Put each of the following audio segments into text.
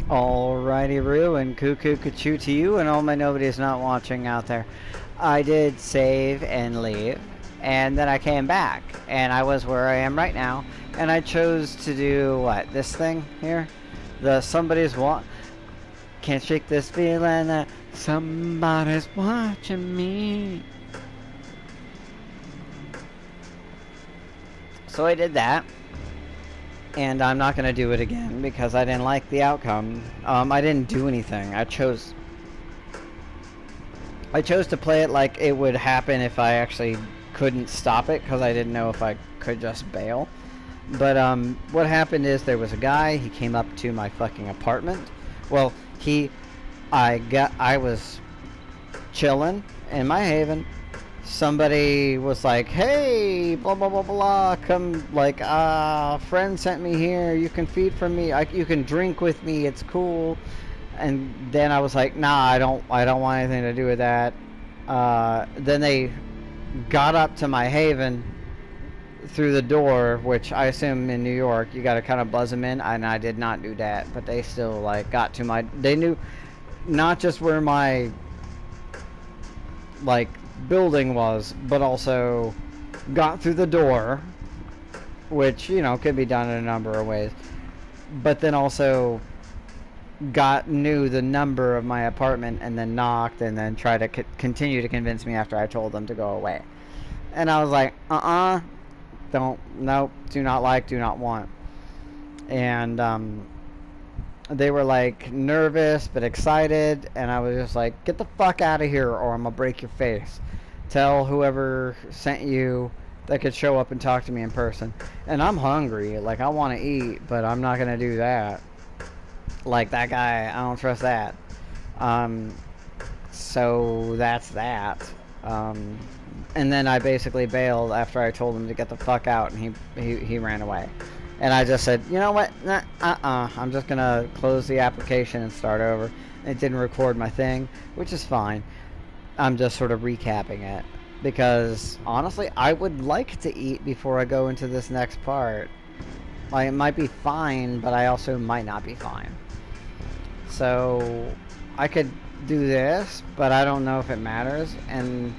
Alrighty, Roo, and cuckoo choo to you and all my nobodies not watching out there. I did save and leave, and then I came back, and I was where I am right now, and I chose to do what? This thing here? The somebody's can't shake this feeling that somebody's watching me. So I did that. And I'm not going to do it again because I didn't like the outcome. I didn't do anything. I chose to play it like it would happen if I actually couldn't stop it because I didn't know if I could just bail. But what happened is there was a guy. He came up to my fucking apartment. Well, I was chilling in my haven. Somebody was like, hey, blah, blah, blah, blah, come, like, friend sent me here, you can feed from me, you can drink with me, it's cool. And then I was like, nah, I don't want anything to do with that. Then they got up to my haven through the door, which I assume in New York, you gotta kind of buzz them in, and I did not do that, but they still, like, got to they knew not just where my, like, building was, but also got through the door, which, you know, could be done in a number of ways, but then also knew the number of my apartment and then knocked and then tried to continue to convince me after I told them to go away. And I was like, nope, do not like, do not want. And they were like nervous but excited, and I was just like, get the fuck out of here or I'm gonna break your face. Tell whoever sent you that could show up and talk to me in person. And I'm hungry, like I want to eat, but I'm not gonna do that. Like that guy, I don't trust that. So that's that. And then I basically bailed after I told him to get the fuck out, and he ran away. And I just said, you know what, I'm just gonna close the application and start over. It didn't record my thing, which is fine. I'm just sort of recapping it, because honestly, I would like to eat before I go into this next part. Like, it might be fine, but I also might not be fine. So I could do this, but I don't know if it matters, and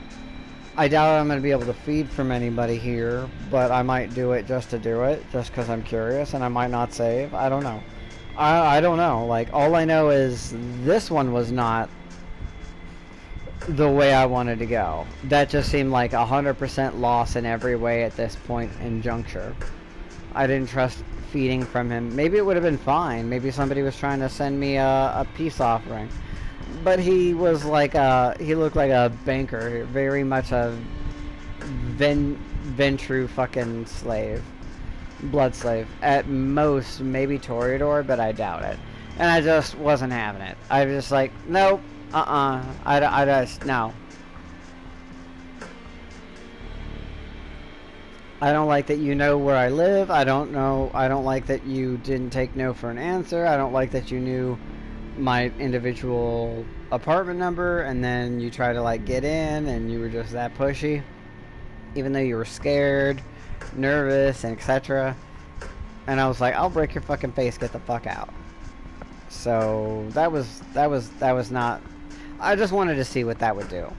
I doubt I'm going to be able to feed from anybody here, but I might do it just to do it, just because I'm curious, and I might not save. I don't know. I don't know. Like, all I know is this one was not the way I wanted to go. That just seemed like 100% loss in every way at this point in juncture. I didn't trust feeding from him. Maybe it would have been fine. Maybe somebody was trying to send me a peace offering. But he was like he looked like a banker, very much a Ventru fucking slave. Blood slave. At most, maybe Toreador, but I doubt it. And I just wasn't having it. I was just like, nope, I just, no. I don't like that you know where I live. I don't like that you didn't take no for an answer. I don't like that you knew my individual apartment number and then you try to like get in and you were just that pushy. Even though you were scared, nervous, and etc. And I was like, I'll break your fucking face, get the fuck out. So that was not, I just wanted to see what that would do.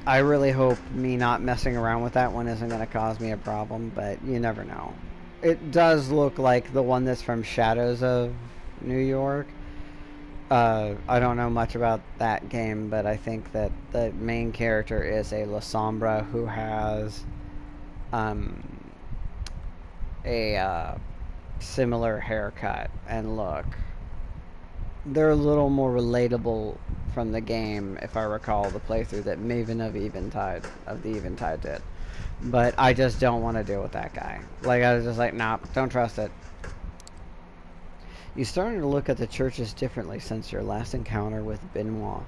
I really hope me not messing around with that one isn't going to cause me a problem, but you never know. It does look like the one that's from Shadows of New York. I don't know much about that game, but I think that the main character is a La Sombra who has a similar haircut and look. They're a little more relatable from the game, if I recall the playthrough that Maven of the Eventide did. But I just don't want to deal with that guy. Like, I was just like, nah, don't trust it. You started to look at the churches differently since your last encounter with Benoit.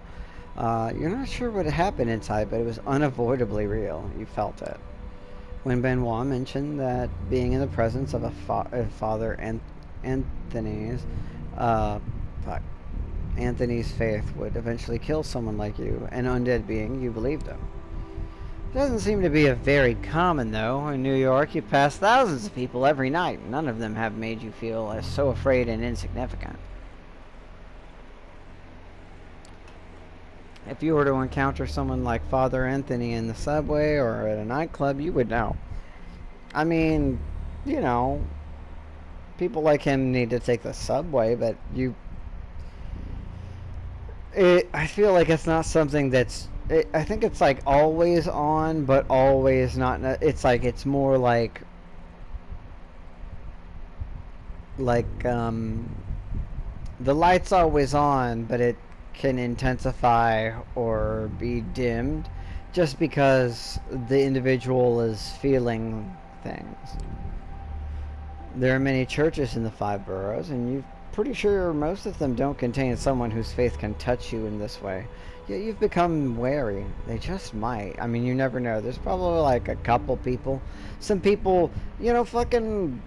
You're not sure what happened inside, but it was unavoidably real. You felt it. When Benoit mentioned that being in the presence of Father Anthony's faith would eventually kill someone like you, an undead being, you believed him. It doesn't seem to be a very common, though. In New York, you pass thousands of people every night. None of them have made you feel as so afraid and insignificant. If you were to encounter someone like Father Anthony in the subway or at a nightclub, you would know. I mean, you know, people like him need to take the subway, but I feel like it's not something that's. I think it's like always on, but always not. It's like it's more like the light's always on, but it can intensify or be dimmed just because the individual is feeling things. There are many churches in the 5 boroughs, and you're pretty sure most of them don't contain someone whose faith can touch you in this way. Yet you've become wary. They just might. I mean, you never know. There's probably like a couple people. Some people, fucking,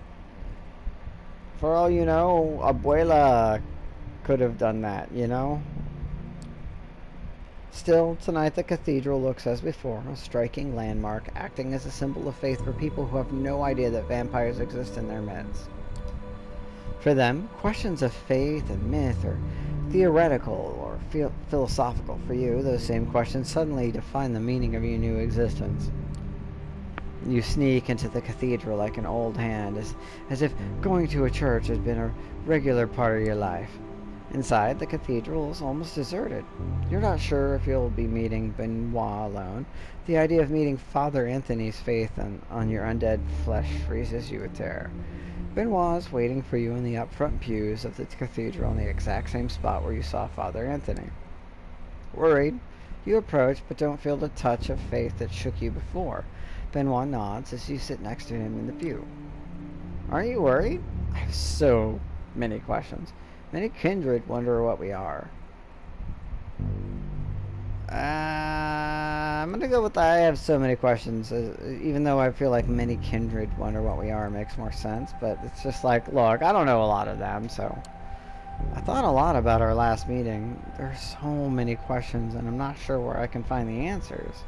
for all you know, Abuela could have done that, Still, tonight the cathedral looks as before, a striking landmark, acting as a symbol of faith for people who have no idea that vampires exist in their midst. For them, questions of faith and myth are theoretical or philosophical. For you, those same questions suddenly define the meaning of your new existence. You sneak into the cathedral like an old hand, as if going to a church has been a regular part of your life. Inside, the cathedral is almost deserted. You're not sure if you'll be meeting Benoit alone. The idea of meeting Father Anthony's faith on your undead flesh freezes you with terror. Benoit is waiting for you in the up-front pews of the cathedral in the exact same spot where you saw Father Anthony. Worried, you approach but don't feel the touch of faith that shook you before. Benoit nods as you sit next to him in the pew. Aren't you worried? I have so many questions. Many kindred wonder what we are. I'm gonna go with I have so many questions, even though I feel like many kindred wonder what we are makes more sense, but it's just like, look, I don't know a lot of them, so I thought a lot about our last meeting. There's so many questions, and I'm not sure where I can find the answers.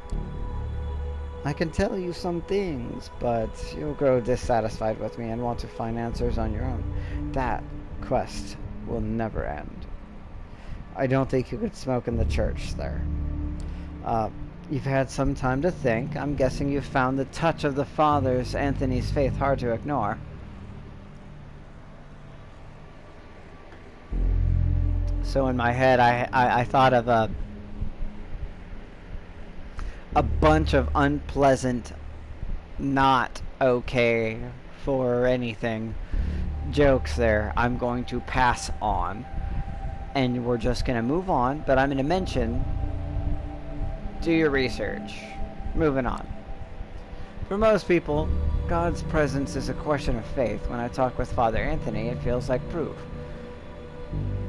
I can tell you some things, but you'll grow dissatisfied with me and want to find answers on your own. That quest will never end. I don't think you could smoke in the church there. You've had some time to think. I'm guessing you've found the touch of the Father's Anthony's faith hard to ignore. So in my head, I thought of a bunch of unpleasant, not okay for anything jokes there I'm going to pass on. And we're just going to move on, but I'm going to mention, do your research. Moving on. For most people, God's presence is a question of faith. When I talk with Father Anthony, it feels like proof.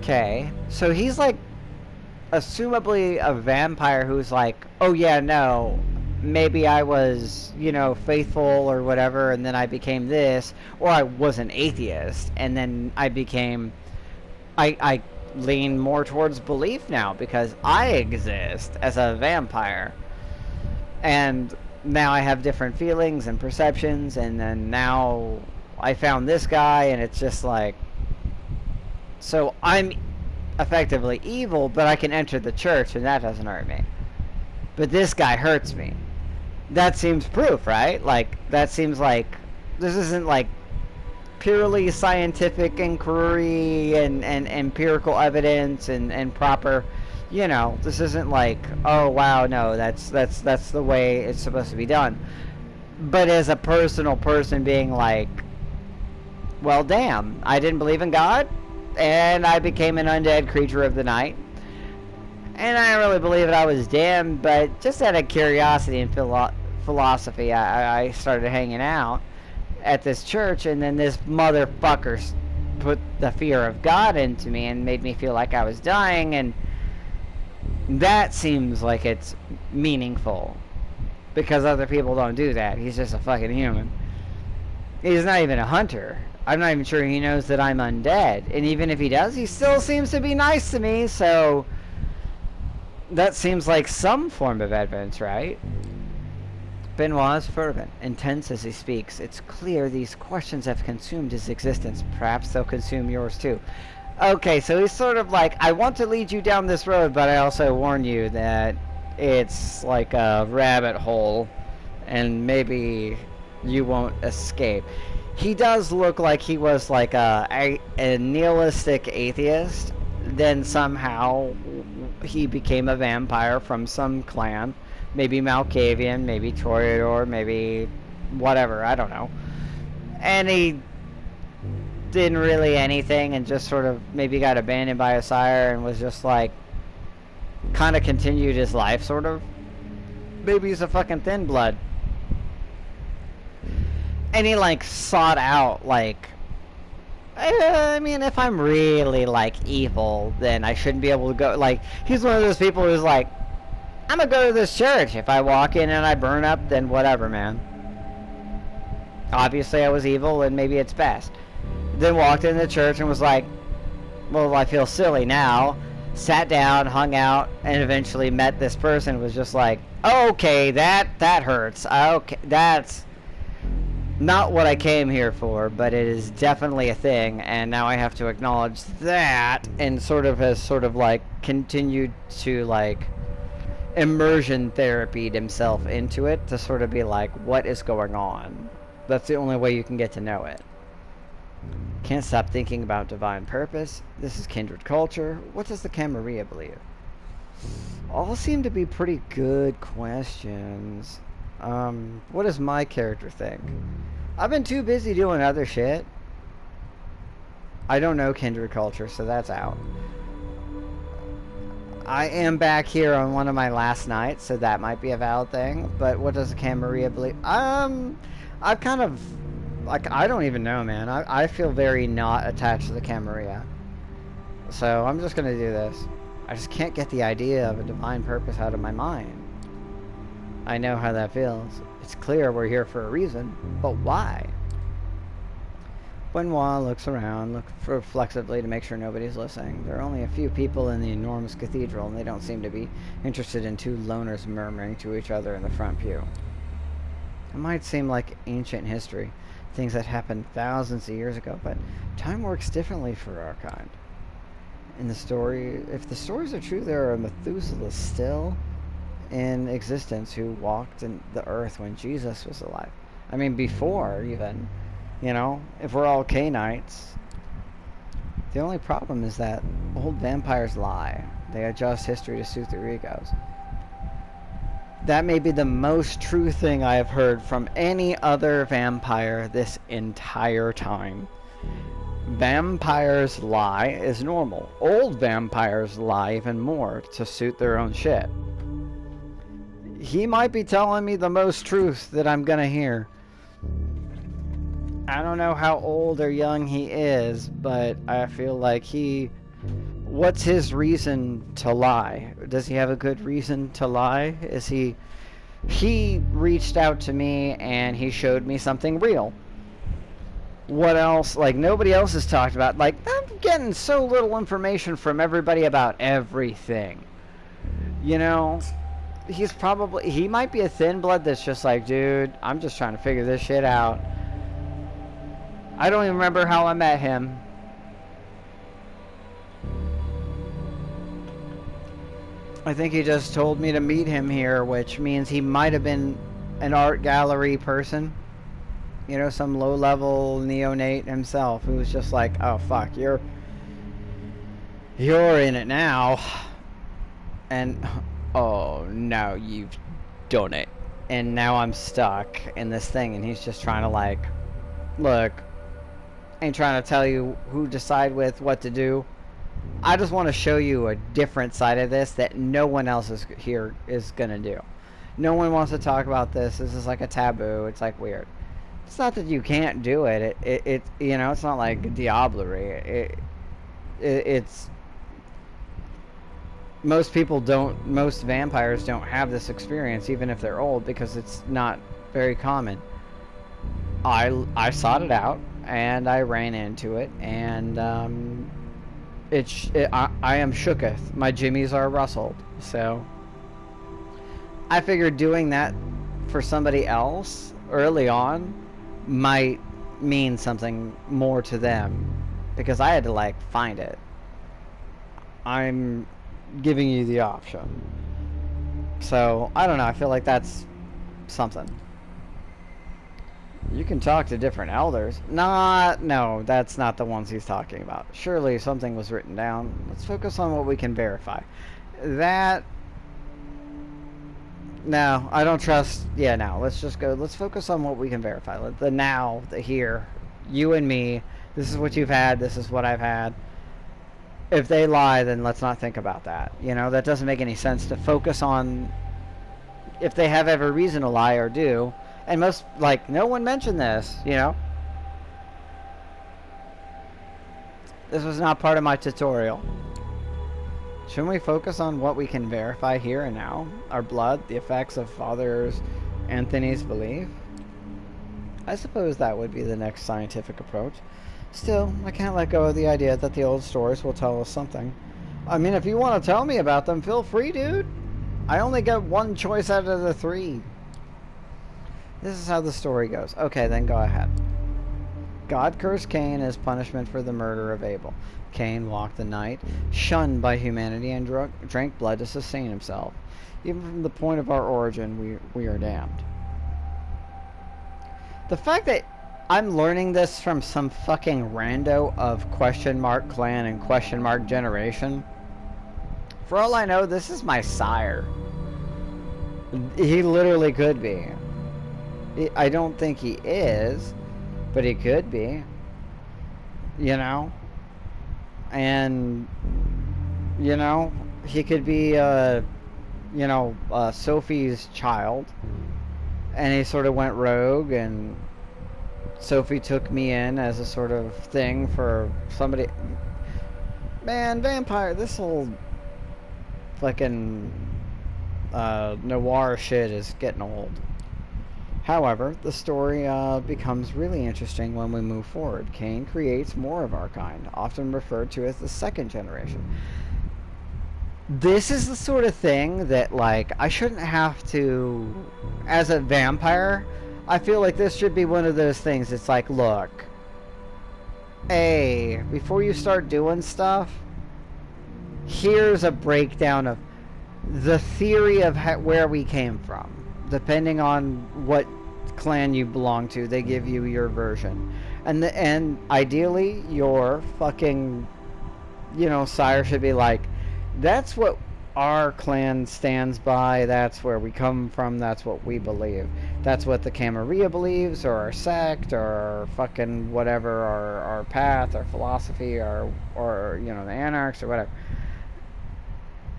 Okay, so he's like, assumably a vampire who's like, oh yeah, no, maybe I was, faithful or whatever, and then I became this, or I was an atheist, and then I became, I lean more towards belief now because I exist as a vampire, and now I have different feelings and perceptions, and then now I found this guy, and it's just like, so I'm effectively evil, but I can enter the church and that doesn't hurt me, but this guy hurts me. That seems proof, right? Like, that seems like this isn't like purely scientific inquiry and empirical evidence and proper, this isn't like, oh wow, no, that's the way it's supposed to be done. But as a personal person being like, well damn, I didn't believe in God and I became an undead creature of the night, and I didn't really believe that I was damned, but just out of curiosity and philosophy, I started hanging out at this church, and then this motherfucker put the fear of God into me and made me feel like I was dying, and that seems like it's meaningful because other people don't do that. He's just a fucking human. He's not even a hunter. I'm not even sure he knows that I'm undead, and even if he does, he still seems to be nice to me, so that seems like some form of evidence, right? Benoit is fervent, intense as he speaks. It's clear these questions have consumed his existence. Perhaps they'll consume yours too. Okay, so he's sort of like, I want to lead you down this road, but I also warn you that it's like a rabbit hole, and maybe you won't escape. He does look like he was like a nihilistic atheist, then somehow he became a vampire from some clan. Maybe Malkavian, maybe Toreador, maybe whatever, I don't know. And he didn't really anything and just sort of maybe got abandoned by a sire and was just like kind of continued his life, sort of. Maybe he's a fucking thin blood. And he like sought out like, I mean, if I'm really like evil, then I shouldn't be able to go. Like, he's one of those people who's like, I'm gonna go to this church. If I walk in and I burn up, then whatever, man. Obviously I was evil and maybe it's best. Then walked into the church and was like, well, I feel silly now. Sat down, hung out, and eventually met this person. Was just like, okay, that hurts. Okay, that's not what I came here for, but it is definitely a thing, and now I have to acknowledge that, and sort of has sort of like continued to like immersion therapied himself into it to sort of be like, what is going on? That's the only way you can get to know it. Can't stop thinking about divine purpose. This is kindred culture. What does the Camarilla believe? All seem to be pretty good questions. What does my character think? I've been too busy doing other shit. I don't know kindred culture, so that's out. I am back here on one of my last nights, so that might be a valid thing. But what does the Camarilla believe? I've kind of, like, I don't even know, man. I feel very not attached to the Camarilla. So I'm just gonna do this. I just can't get the idea of a divine purpose out of my mind. I know how that feels. It's clear we're here for a reason, but why? Benoit looks around, looks reflexively to make sure nobody's listening. There are only a few people in the enormous cathedral, and they don't seem to be interested in two loners murmuring to each other in the front pew. It might seem like ancient history, things that happened thousands of years ago, but time works differently for our kind. In the story, if the stories are true, there are Methuselahs still in existence who walked in the earth when Jesus was alive. I mean, before even, you know, if we're all Cainites. The only problem is that old vampires lie. They adjust history to suit their egos. That may be the most true thing I have heard from any other vampire this entire time. Vampires lie is normal. Old vampires lie even more to suit their own shit. He might be telling me the most truth that I'm gonna hear. I don't know how old or young he is, but I feel like what's his reason to lie? Does he have a good reason to lie? He reached out to me and he showed me something real. What else? Like, nobody else has talked about. Like, I'm getting so little information from everybody about everything. You know? He might be a thin blood that's just like, dude, I'm just trying to figure this shit out. I don't even remember how I met him. I think he just told me to meet him here, which means he might have been an art gallery person. You know, some low-level neonate himself who was just like, oh, fuck, you're in it now. And, oh, no, you've done it. And now I'm stuck in this thing, and he's just trying to, like, look, ain't trying to tell you who to side with, what to do. I just want to show you a different side of this that no one else is gonna do. No one wants to talk about this. This is like a taboo. It's like weird. It's not that you can't do it. It you know, it's not like diablerie. It's most vampires don't have this experience, even if they're old, because it's not very common. I sought it out and I ran into it, and I am shooketh. My jimmies are rustled. So I figured doing that for somebody else early on might mean something more to them, because I had to like find it. I'm giving you the option. So, I don't know, I feel like that's something. You can talk to different elders. No, that's not the ones he's talking about. Surely something was written down. Let's focus on what we can verify. That... No, I don't trust... Yeah, no, let's just go... Let's focus on what we can verify. The now, the here. You and me. This is what you've had. This is what I've had. If they lie, then let's not think about that. You know, that doesn't make any sense to focus on... If they have every reason to lie or do... And most, like, no one mentioned this, you know? This was not part of my tutorial. Shouldn't we focus on what we can verify here and now? Our blood, the effects of Father Anthony's belief? I suppose that would be the next scientific approach. Still, I can't let go of the idea that the old stories will tell us something. I mean, if you want to tell me about them, feel free, dude. I only get one choice out of the 3. This is how the story goes. Okay, then go ahead. God cursed Cain as punishment for the murder of Abel. Cain walked the night, shunned by humanity, and drank blood to sustain himself. Even from the point of our origin, we are damned. The fact that I'm learning this from some fucking rando of question mark clan and question mark generation. For all I know, this is my sire. He literally could be. I don't think he is, but he could be. You know? And, you know, he could be, Sophie's child. And he sort of went rogue, and Sophie took me in as a sort of thing for somebody. Man, vampire, this whole fucking noir shit is getting old. However, the story becomes really interesting when we move forward. Cain creates more of our kind, often referred to as the second generation. This is the sort of thing that, like, I shouldn't have to... As a vampire, I feel like this should be one of those things. It's like, look, hey, before you start doing stuff, here's a breakdown of the theory of where we came from. Depending on what clan you belong to, they give you your version. And ideally, your fucking, sire should be like, that's what our clan stands by, that's where we come from, that's what we believe. That's what the Camarilla believes, or our sect, or fucking whatever, our path, our philosophy, or the anarchs, or whatever.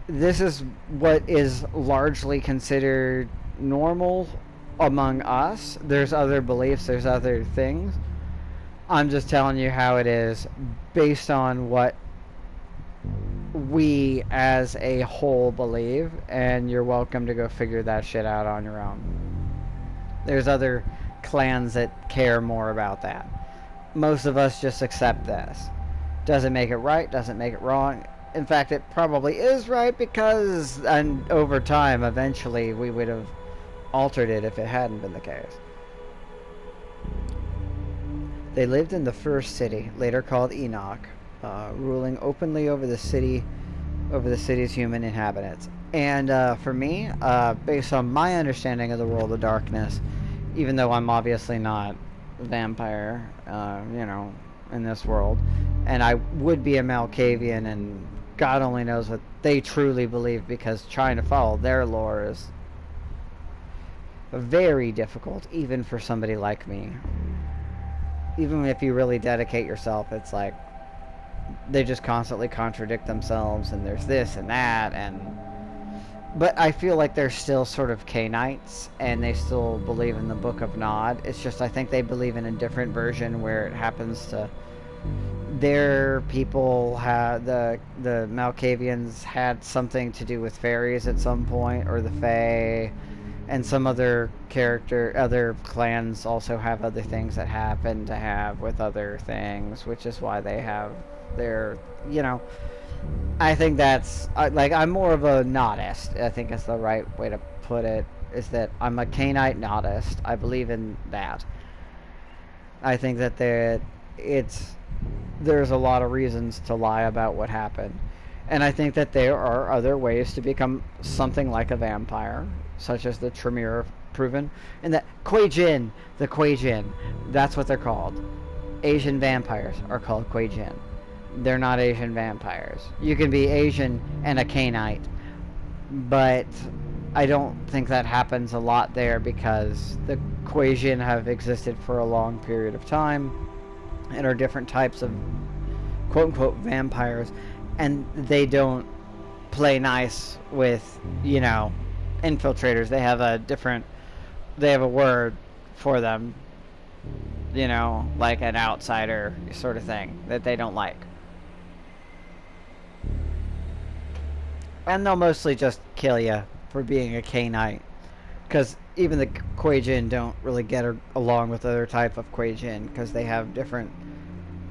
This is what is largely considered normal among us. There's other beliefs, there's other things. I'm just telling you how it is based on what we as a whole believe, and you're welcome to go figure that shit out on your own. There's other clans that care more about that. Most of us just accept this. Doesn't make it right, doesn't make it wrong. In fact, it probably is right because, and over time, eventually, we would have altered it if it hadn't been the case. They lived in the first city, later called Enoch, ruling openly over the city's human inhabitants. And for me, based on my understanding of the world of darkness, even though I'm obviously not a vampire, in this world, and I would be a Malkavian, and God only knows what they truly believe, because trying to follow their lore is very difficult, even for somebody like me. Even if you really dedicate yourself, it's like they just constantly contradict themselves, and there's this and that, but I feel like they're still sort of Cainites, and they still believe in the Book of Nod. It's just I think they believe in a different version where it happens to... Their people had... The Malkavians had something to do with fairies at some point, or the Fae, and some other clans also have other things that happen to have with other things, which is why they have their, I think that's, I'm more of a Nodist, I think is the right way to put it, is that I'm a Cainite Nodist. I believe in that. I think that there's a lot of reasons to lie about what happened. And I think that there are other ways to become something like a vampire, such as the Tremere proven. And that Kuei-jin, the Kuei-jin, that's what they're called. Asian vampires are called Kuei-jin. They're not Asian vampires. You can be Asian and a Cainite, but I don't think that happens a lot there because the Kuei-jin have existed for a long period of time and are different types of quote-unquote vampires, and they don't play nice with, infiltrators. They have a word for them, like an outsider sort of thing that they don't like. And they'll mostly just kill you for being a Cainite, because even the Kuei-jin don't really get along with other type of Kuei-jin because they have different.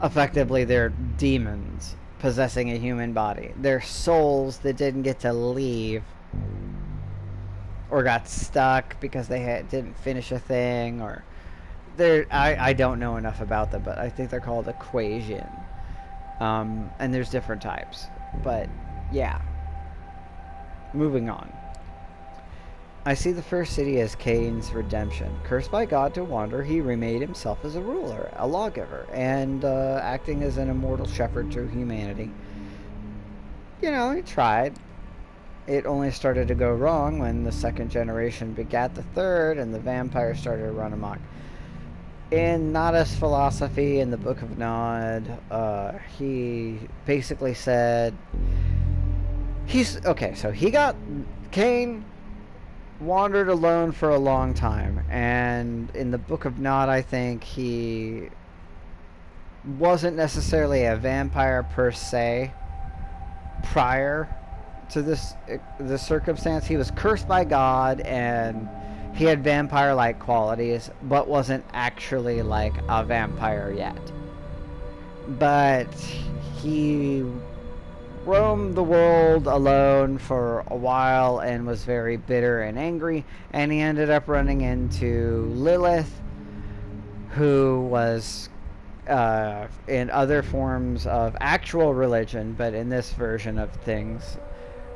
Effectively, they're demons possessing a human body. They're souls that didn't get to leave or got stuck because they didn't finish a thing, or I don't know enough about them, but I think they're called a Kuei-jin. And there's different types, but yeah. Moving on. I see the first city as Cain's redemption. Cursed by God to wander, he remade himself as a ruler, a lawgiver, and acting as an immortal shepherd to humanity. He tried. It only started to go wrong when the second generation begat the third, and the vampires started to run amok. In Nada's philosophy in the Book of Nod, he basically said... Cain wandered alone for a long time, and in the Book of Nod, I think he wasn't necessarily a vampire per se prior to this circumstance. He was cursed by God, and he had vampire-like qualities, but wasn't actually like a vampire yet. But he roamed the world alone for a while and was very bitter and angry, and he ended up running into Lilith, who was in other forms of actual religion, but in this version of things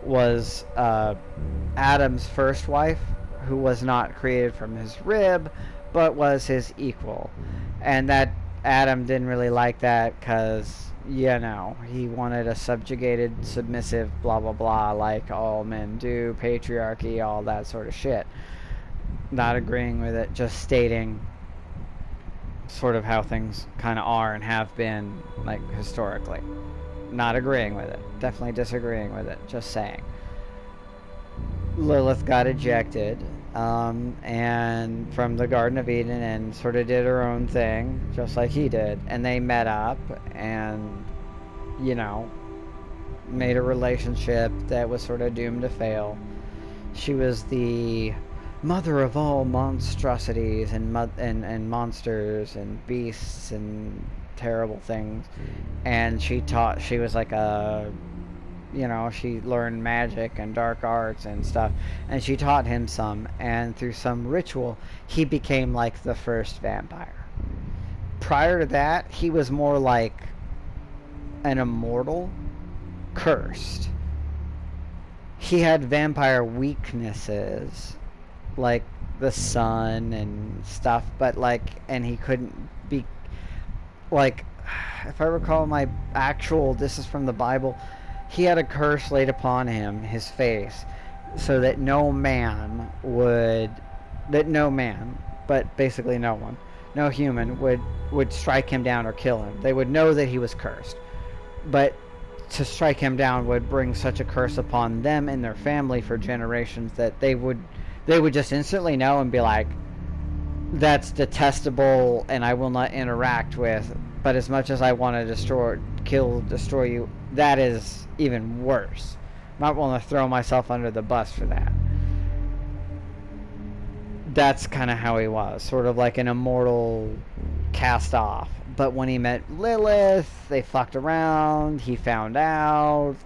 was Adam's first wife, who was not created from his rib but was his equal. And that Adam didn't really like that because he wanted a subjugated, submissive, blah, blah, blah, like all men do, patriarchy, all that sort of shit. Not agreeing with it, just stating sort of how things kind of are and have been, like, historically. Not agreeing with it. Definitely disagreeing with it. Just saying. Lilith got ejected, and from the Garden of Eden, and sort of did her own thing, just like he did. And they met up, and, made a relationship that was sort of doomed to fail. She was the mother of all monstrosities and monsters and beasts and terrible things. And she was like a... she learned magic and dark arts and stuff, and she taught him some, and through some ritual, he became like the first vampire. Prior to that, he was more like an immortal, cursed. He had vampire weaknesses, like the sun and stuff, but and he couldn't be, if I recall this is from the Bible, he had a curse laid upon him, his face, so that no man, but basically no one, no human would strike him down or kill him. They would know that he was cursed. But to strike him down would bring such a curse upon them and their family for generations that they would just instantly know and be like, that's detestable and I will not interact with. But as much as I want to destroy you, that is even worse. I'm not willing to throw myself under the bus for that. That's kind of how he was, sort of like an immortal cast off. But when he met Lilith, they fucked around, he found out,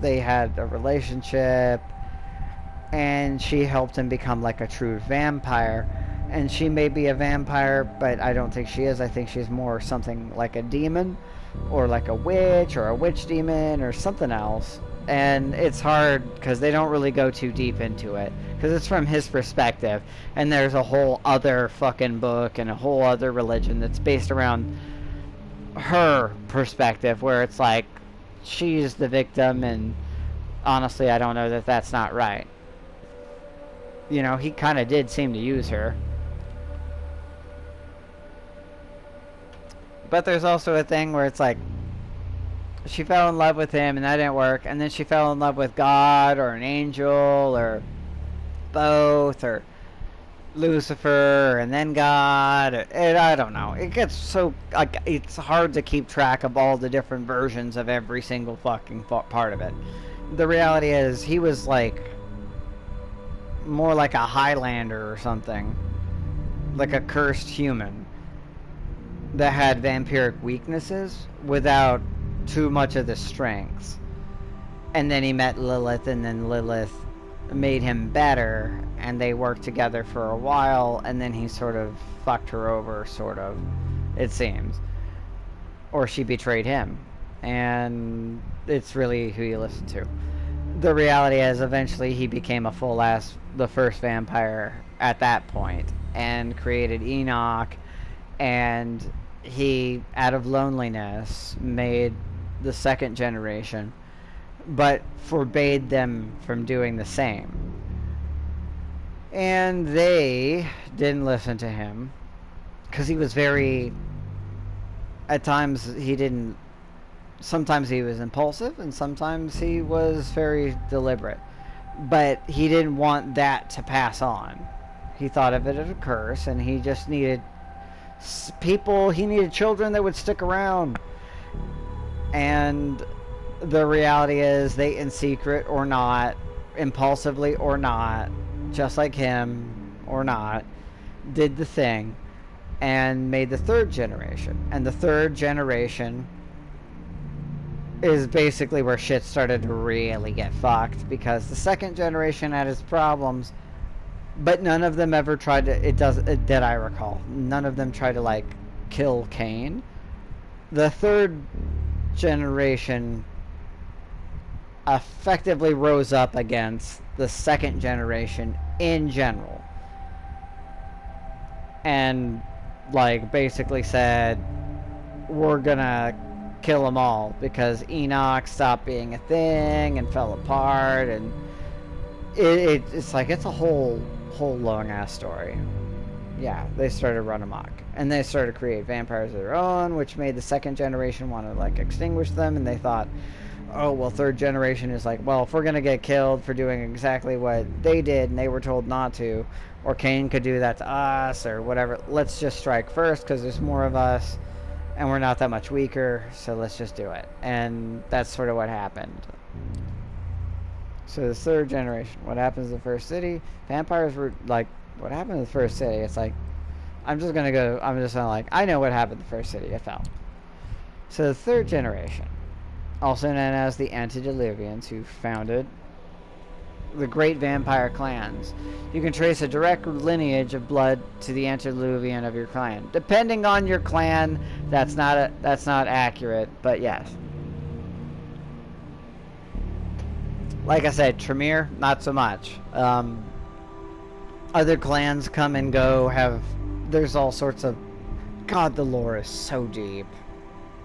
they had a relationship, and she helped him become like a true vampire. And she may be a vampire, but I don't think she is. I think she's more something like a demon. or like a witch or a witch demon or something else. And it's hard because they don't really go too deep into it because it's from his perspective, and there's a whole other fucking book and a whole other religion that's based around her perspective, where it's like she's the victim, and honestly I don't know that that's not right. You know, he kind of did seem to use her. But there's also a thing where it's like she fell in love with him and that didn't work, and then she fell in love with God or an angel or both, or Lucifer and then God, and I don't know. It gets so like it's hard to keep track of all the different versions of every single fucking part of it. The reality is he was like more like a Highlander or something, like a cursed human that had vampiric weaknesses without too much of the strengths. And then he met Lilith, and then Lilith made him better, and they worked together for a while, and then he sort of fucked her over, sort of, it seems. Or she betrayed him. And it's really who you listen to. The reality is eventually he became a full-ass, the first vampire at that point, and created Enoch, and he, out of loneliness, made the second generation, but forbade them from doing the same. And they didn't listen to him, because he was very, at times he didn't, sometimes he was impulsive, and sometimes he was very deliberate. But he didn't want that to pass on. He thought of it as a curse, and he just needed people, he needed children that would stick around. And the reality is they, in secret or not, impulsively or not, just like him or not, did the thing and made the third generation. And the third generation is basically where shit started to really get fucked, because the second generation had its problems, but none of them ever tried to, that I recall, none of them tried to like kill Cain. The third generation effectively rose up against the second generation in general, and like basically said, we're gonna kill them all, because Enoch stopped being a thing and fell apart, and it's like, it's a whole long ass story. Yeah, they started run amok, and they started to create vampires of their own, which made the second generation want to like extinguish them. And they thought, oh well, third generation is like, well, if we're gonna get killed for doing exactly what they did and they were told not to, or Cain could do that to us or whatever, let's just strike first because there's more of us and we're not that much weaker, so let's just do it. And that's sort of what happened. So the third generation, what happens in the first city? Vampires were like, what happened in the first city? It's like, I'm just gonna like, I know what happened in the first city, it fell. So the third generation, also known as the Antediluvians, who founded the great vampire clans. You can trace a direct lineage of blood to the antediluvian of your clan. Depending on your clan, that's not accurate, but yes. Like I said, Tremere, not so much. Other clans come and go, there's all sorts of, God, the lore is so deep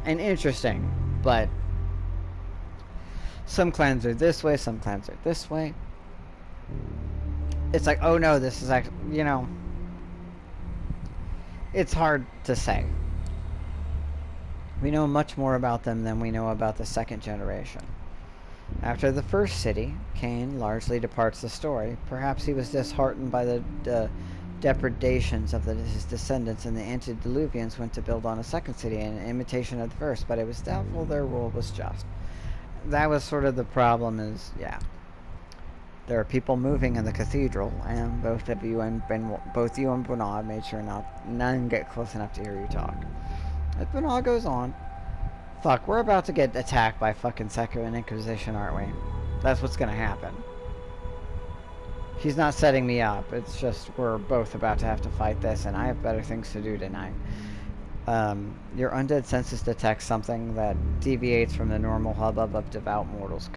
and interesting, but some clans are this way, some clans are this way. It's like, oh no, this is actually, you know, it's hard to say. We know much more about them than we know about the second generation. After the first city, Cain largely departs the story. Perhaps he was disheartened by the depredations of his descendants, and the Antediluvians went to build on a second city in imitation of the first, but it was doubtful their rule was just. That was sort of the problem, is, yeah. There are people moving in the cathedral, and both you and Benoit made sure none get close enough to hear you talk. As Benoit goes on, fuck, we're about to get attacked by fucking Seco and Inquisition, aren't we? That's what's gonna happen. He's not setting me up, it's just we're both about to have to fight this, and I have better things to do tonight. Your undead senses detect something that deviates from the normal hubbub of devout mortals.